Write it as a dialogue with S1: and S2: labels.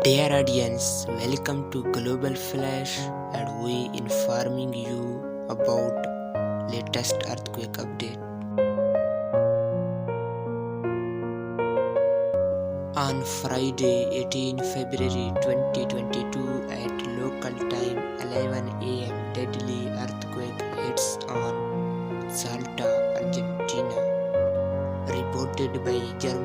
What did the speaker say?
S1: Dear audience, welcome to Global Flash and we informing you about latest earthquake update. On Friday 18 February 2022 at local time 11 am deadly earthquake hits on Salta, Argentina, reported by German